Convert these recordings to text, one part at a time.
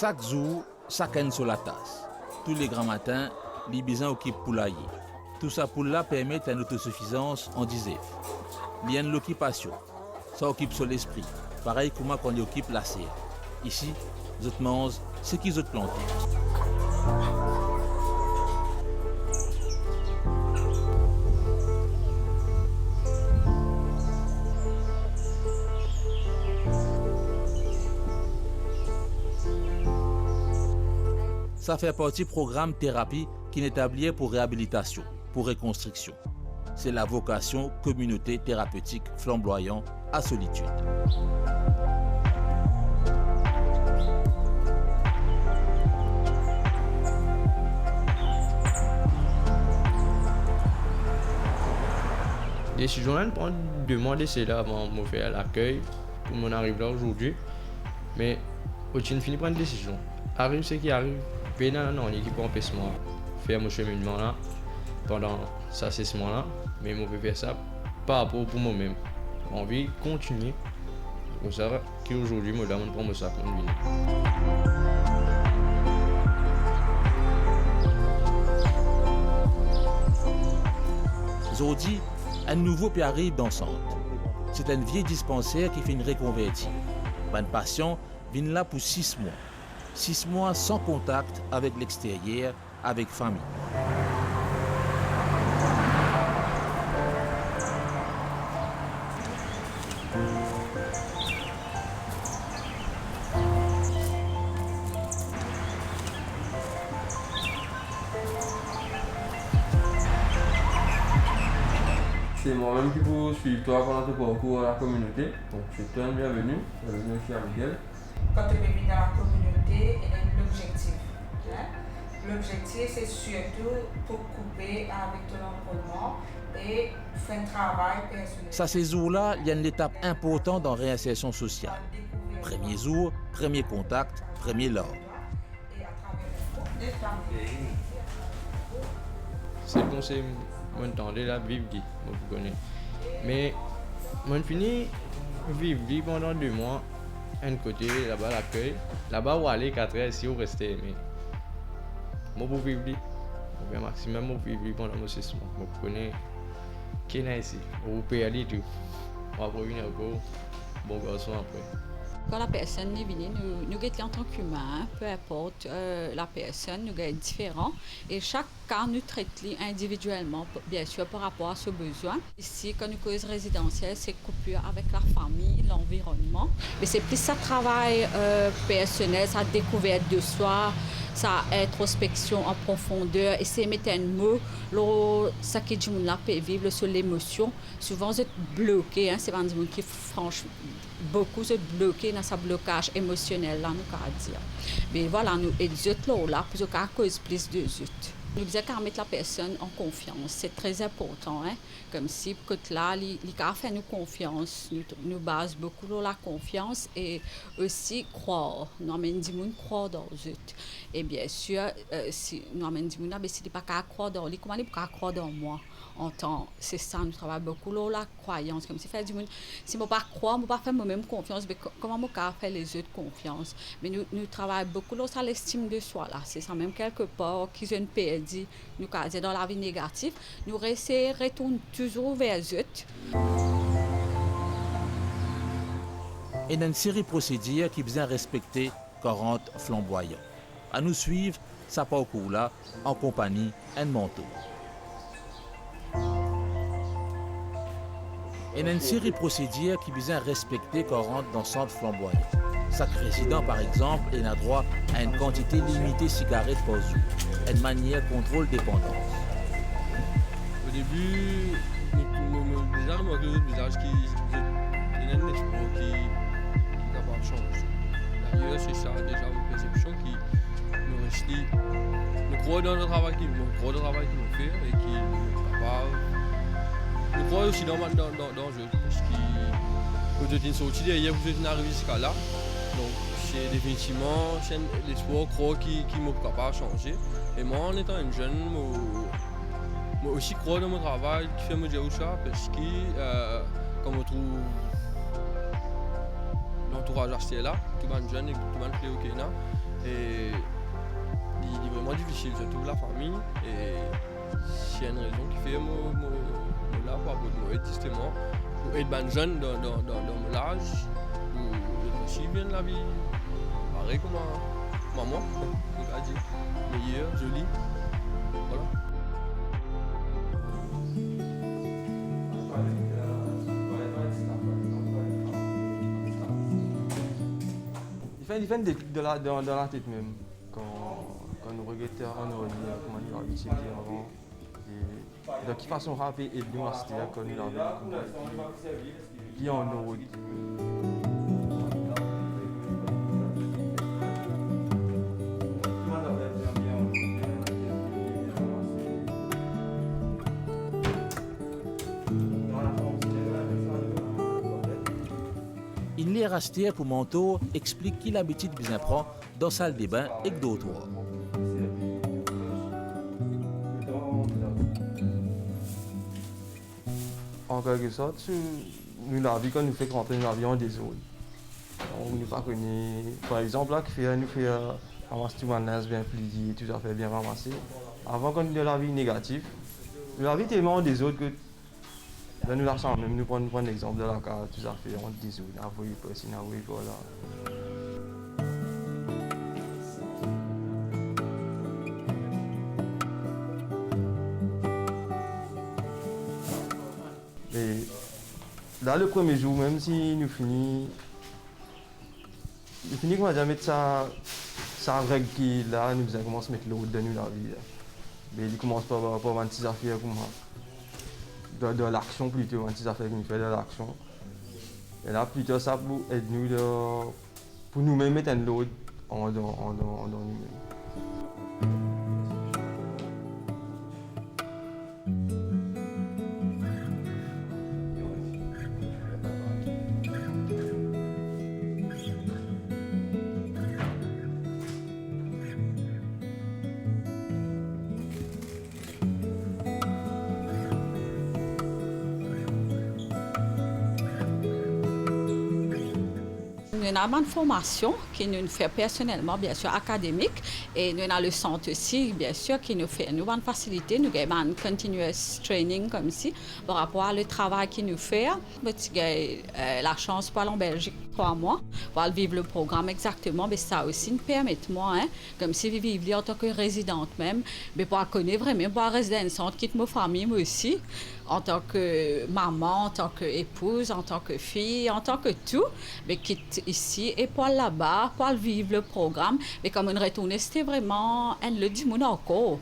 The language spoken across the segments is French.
Chaque jour, chacun sur la tasse. Tous les grands matins, les bisons occupent poulailler. Tout ça pour là permet une autosuffisance en disait. Il y a une occupation. Ça occupe sur l'esprit. Pareil comme moi quand on occupe la serre. Ici, les autres mangent ce qu'ils ont planté. Ça fait partie du programme thérapie qui est établi pour réhabilitation, pour reconstruction. C'est la vocation communauté thérapeutique flamboyant à solitude. Décision là, on demande c'est là avant de faire l'accueil pour mon arrive là aujourd'hui. Mais au fini prendre une décision. Arrive ce qui arrive. Non, on équipe empêchement. Faire mon cheminement là pendant ça c'est ce moment là. Mais on peut faire ça par rapport pour moi-même. Envie de continuer. Comme ça qu'aujourd'hui me demande pour moi ça pour venir. Aujourd'hui, un nouveau puis arrive dans le centre. C'est un vieil dispensaire qui fait une reconvertie. Un patient vient là pour 6 mois. 6 mois sans contact avec l'extérieur, avec famille. C'est moi-même qui vous suivre toi pendant ton parcours à la communauté. Donc tu es un bienvenu ici à Miguel. Quand tu es dans la communauté, il y a l'objectif. L'objectif, c'est surtout pour couper avec ton environnement et faire un travail personnel. Ça, ces jours-là, il y a une étape importante dans la réinsertion sociale. Premier jour, premier contact, premier lors. C'est bon, c'est mon temps de la vivre, vous connaissez. Mais mon fini vivre pendant 2 mois. Un côté, là-bas l'accueil, là-bas où aller 4 heures ici où rester. Mais moi pour vivre, au maximum pour vivre pendant mon 6 mois. Vous connaissez qui est ici, vous pouvez aller tout. On va revenir encore, bon garçon après. Quand la personne est venue, nous sommes en tant qu'humains, peu importe la personne, nous sommes différents. Et chaque cas, nous traitons individuellement, bien sûr, par rapport à ce besoin. Ici, quand nous causons résidentiel, c'est coupure avec la famille, l'environnement. Mais c'est plus ça travail personnel, sa découverte de soi, sa introspection en profondeur. Et c'est mettre un mot, ce qui dit qu'on peut vivre sur l'émotion. Souvent, c'est bloqué, hein, c'est pas des gens qui franchement beaucoup se bloquer dans ce blocage émotionnel là nous qu'à dire. Mais voilà, nous et là pour qu'à cause plus de zut. Nous faisons qu'à mettre la personne en confiance, c'est très important, hein. Comme si que là, il fait nous confiance, nous base beaucoup sur la confiance et aussi croire. Nous amène du monde croire dans zut. Et bien sûr, si nous amène du monde, si il pas qu'à croire dans lui, comment il peut croire dans moi? C'est ça, nous travaillons beaucoup sur la croyance. Comme si fait du monde, si je ne pas croire, je ne pas faire moi-même confiance, mais comment je peux faire les autres confiance? Mais nous travaillons beaucoup sur l'estime de soi. Là. C'est ça, même quelque part, qu'ils ont perdu, nous dans la vie négative, nous retournons toujours vers eux. Et dans une série de procédures qui besoin respecter 40 flamboyants. À nous suivre, ça parcours là, en compagnie d'un mentor. Et une série de procédures qui visent à respecter qu'on rentre dans le centre flamboyant. Chaque résident, par exemple, est a droit à une quantité limitée de cigarettes par jour, une manière contrôle dépendance. Au début, déjà remarqué le visage qui est un espoir qui n'a pas changé. D'ailleurs, c'est ça déjà une perception qui nous reste. Nous croyons dans le travail qu'il nous fait et qui n'est pas. Je crois aussi dans le jeu, parce que vous êtes sorti derrière, vous êtes arrivé jusqu'à là. Donc c'est définitivement l'espoir qui ne m'a pas changé. Et moi, en étant une jeune, je aussi crois dans mon travail qui fait me dire ça, parce que comme on trouve l'entourage assez là, tout le monde jeune et tout le monde fait OK là, Et il est vraiment difficile, surtout pour la famille. Et s'il y a une raison qui fait moi là pour être justement pour être ban jeune dans mon âge, pour aussi bien de la vie, pareil comme maman, on va dire, meilleure, jolie. Voilà. Il fait dans la tête même. Quand nous regrettons, on nous dit comment nous avons habitué avant. Et de quelle façon rapide et nous à c'était quand nous l'avons qui en nous dit. Il est resté pour Manteau explique qu'il l'habitude bien prend dans la salle des bains et que d'autres. En quelque sorte, nous la vie quand nous fait rentrer dans l'avion des zones. On n'est pas connu. Par exemple, là, nous fait ramasser tout le monde bien plié, tout ça fait bien ramasser. Avant, quand nous avons la vie négative, nous la vie tellement des autres que là, nous la sens même. Nous prenons l'exemple de la carte, tout ça fait on des autres. Avouez pas, sinon avouez pas là. Et là, le premier jour, même si nous finissons comment dire, mettre sa règle qui est là, nous commençons à mettre l'autre de nous la vie. Là. Mais il commence par une petite affaire comme ça. De l'action plutôt, une petite affaire qui nous fait de l'action. Et là, plutôt ça pour aider nous pour nous-mêmes mettre l'autre en nous-mêmes. Nous avons une formation qui nous fait personnellement, bien sûr, académique. Et nous avons le centre aussi, bien sûr, qui nous fait une facilité. Nous avons un continuous training comme ici par rapport au travail qu'il nous fait. Nous avons la chance pour aller en Belgique 3 mois, pour vivre le programme exactement. Mais ça aussi nous permet, moi, comme si je vivais en tant que résidente même, mais pour connaître vraiment, pour rester dans le quitte ma famille, moi aussi, en tant que maman, en tant qu'épouse, en tant que fille, en tant que tout, mais quitte ici et pour là-bas, pour vivre le programme. Mais comme on retourne, c'était vraiment un le du monde encore.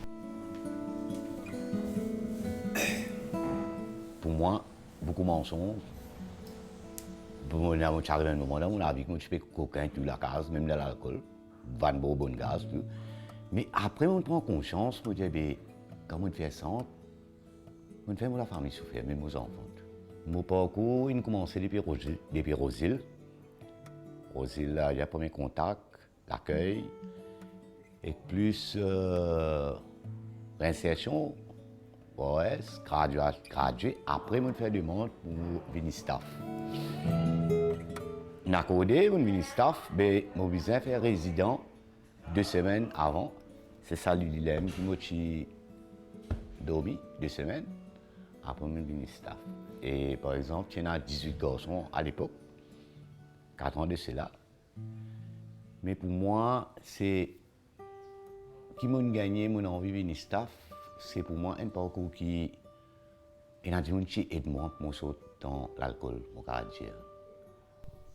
Pour moi, beaucoup de mensonges. Pour moi, j'arrive à un moment là, on a vu que je fais cocaïne, tout la case, même de l'alcool, 20 bonnes gaz, tout. Mais après, on prend conscience, on dit, comment on fait ça? On fait la famille souffrir, même aux enfants. Mon parcours, il a commencé depuis Rosil. Rosil, il y a le premier contact, l'accueil, et plus l'insertion, OS, gradué. Après, on fait demande pour venir staff. On a accordé pour venir staff, mais mon besoin fait résident 2 semaines avant. C'est ça le dilemme qui m'a dormi 2 semaines. Après, je suis staff. Et par exemple, il y en a 18 garçons à l'époque, 4 ans de cela. Mais pour moi, c'est qui m'a gagné mon envie de venir staff, c'est pour moi un parcours qui est un monde qui aide moi pour me dans l'alcool, mon caractère.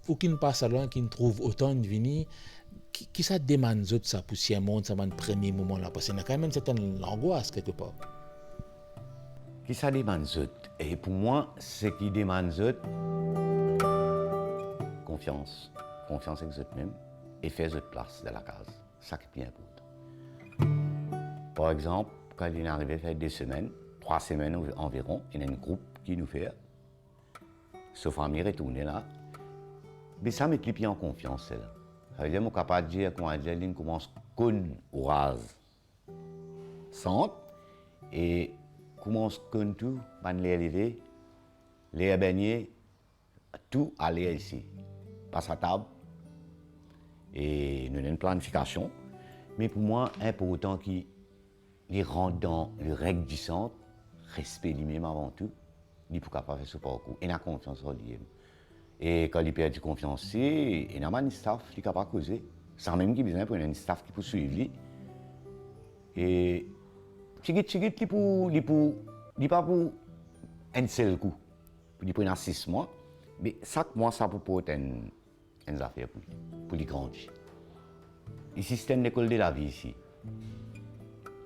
Ou qui ne passe à loin, qui ne trouve autant de vini, qui ça demande ça pour si un monde, ça va un premier moment là, parce qu'il y a quand même une certaine angoisse quelque part. Qui ça demande zut. Et pour moi, ce qui demande zut, confiance avec zut même, et faire zut place dans la case. Ça qui est bien important. Par exemple, quand il est arrivé à faire 2 semaines, 3 semaines environ, il y a un groupe qui nous fait, sa famille retourne là, mais ça met les pieds en confiance. Ça veut dire, je suis capable de dire qu'on commence con ou rase, centre, et commence comme tout, les arriver, les baigner, tout aller ici. Passe à table. Et nous avons une planification. Mais pour moi, important qu'il rentre dans le règle du centre, respect lui-même avant tout, il pour capable faire ce parcours. Il a confiance en lui. Et quand il perd confiance, il a un staff qui est capable de causer. Sans même qu'il ait besoin d'un staff qui peut suivre lui. Et il n'est pas pour un seul coup. Il prend 6 mois, mais chaque mois, ça peut être une affaire pour lui grandir. Le système d'école de la vie ici,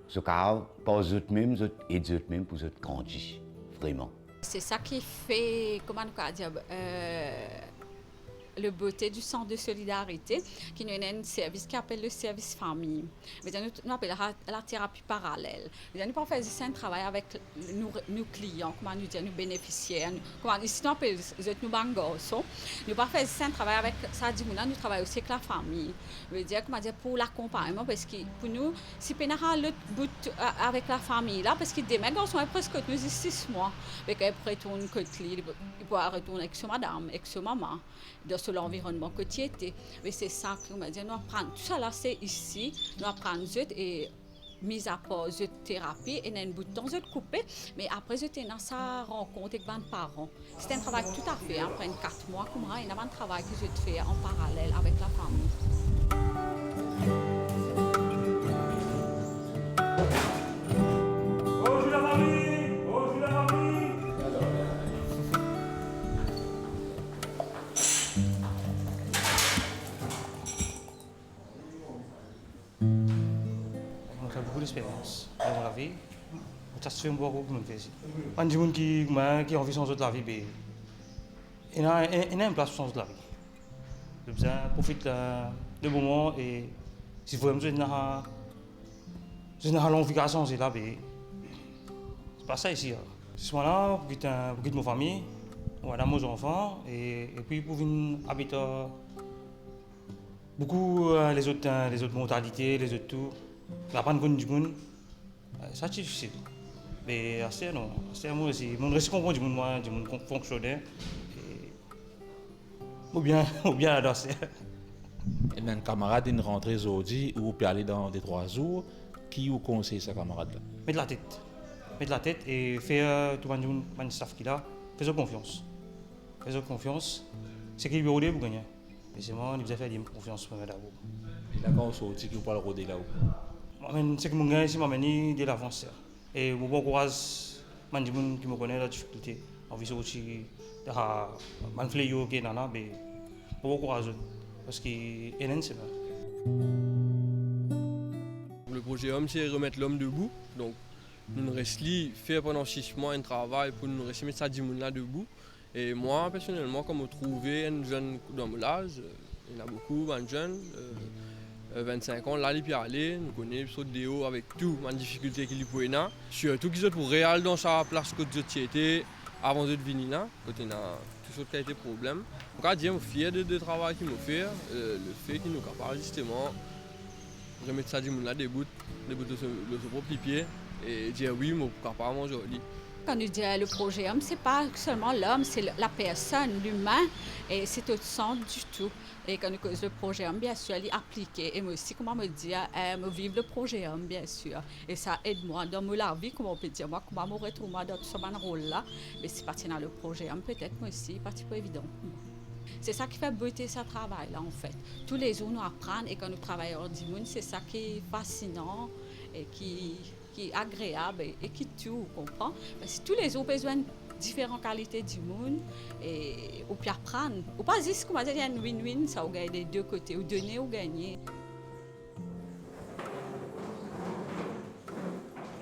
ce cas, pas eux-mêmes, et eux-mêmes pour eux grandir, vraiment. C'est ça qui fait, comment on peut dire, le beauté du centre de solidarité, qui nous a un service qui appelle le service famille. Nous appelons la thérapie parallèle. Nous pouvons faire un travail avec nos clients, comment nous dire, nos bénéficiaires. Ici, nous appelons nos bangos. Nous pouvons faire un travail avec ça, nous travaillons aussi avec la famille. Veut dire, comment dire, pour l'accompagnement, parce que pour nous, si on a le bout avec la famille, là, parce que des mecs sont presque 6 mois, mais quand ils retournent côté, ils peuvent retourner avec sa madame, avec sa maman, dans l'environnement quotidien. Mais c'est ça que nous dit, nous apprenons tout ça là, c'est ici, nous apprenons et mise à part de thérapie et un bout de temps de couper, mais après je dans sa rencontre avec les parents. C'est un travail tout à fait, après 4 mois, comme il y a un travail que je fais en parallèle avec la famille. Bonjour la famille! Bonjour la famille! On a beaucoup d'expérience dans la vie. Ça se fait beaucoup de choses. On dit que qui ont envie de changer de la vie, il y a une place pour changer de la vie. Le besoin profite du moment et si vous avez une envie de changer la vie, c'est pas ça ici. Je suis là pour quitter ma famille, pour aider mes enfants et puis pour venir habiter beaucoup les autres mentalités, les autres tout. La panne du monde, ça c'est difficile. Mais assez non, assez moi aussi, mon reste comprend du monde fonctionnaire ou bien adoré. Et un camarade une rentrée aujourd'hui où vous pouvez aller dans des 3 jours, qui vous conseille ce camarade là? Mettre la tête et faire tout le monde staff qu'il a, faites confiance. Faites confiance, c'est qu'il veut rôder pour gagner. Mais c'est moi, il vous a fait confiance pour d'abord. Et là quand vous sortez, vous pouvez le rôder là-haut. C'est que mon gars ici m'a mené de l'avance. Et je bon courage, les gens qui me connaissent la difficulté. Envie de sortir, je fais yo qui nana, mais bon courage parce que c'est là. Le projet Homme, c'est remettre l'homme debout. Donc, nous restons faire pendant 6 mois un travail pour nous rester mettre ça 10 là debout. Et moi, personnellement, comme je trouvais un jeune dans mon âge, il y en a beaucoup, un jeune. 25 ans, là, il peut aller, nous connaissons des hauts avec tout, les difficultés qu'il peut avoir. Surtout qu'ils sont pour réel dans sa place que je étais avant de venir là, quand il y a tout ce qui a été problème. En tout cas, je suis fier du travail qu'il m'a fait, le fait qu'il nous capable justement de remettre ça là debout de son propre pied et dire oui, je suis capable de manger. Quand nous disons le projet homme, ce n'est pas seulement l'homme, c'est la personne, l'humain, et c'est au centre du tout. Et quand nous causons le projet homme, bien sûr, il est appliqué. Et moi aussi, comment me dire, me vivre le projet homme, bien sûr. Et ça aide moi dans ma vie, comment on peut dire, moi, comment me retrouve dans ce rôle-là. Mais c'est parti dans le projet homme, peut-être moi aussi, parti pas évident. C'est ça qui fait beauté ce travail-là, en fait. Tous les jours, nous apprenons, et quand nous travaillons du monde, c'est ça qui est fascinant et qui est agréable et qui tout, vous comprenez? Parce que tous les jours, besoin de différentes qualités du monde et on peut apprendre. Ou pas juste, comment dire, il y a un win-win, ça, vous gagnez des deux côtés, ou donner ou gagner.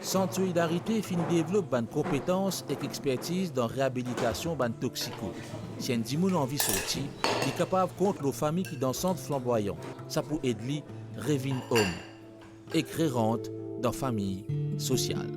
Centre Solidarité fin développe une compétence et expertise dans la réhabilitation de toxico. Si un dimoun envie de sortir, il est capable contre les familles qui dans le centre flamboyant. Ça peut aider Revin Homme, écrire dans famille sociale.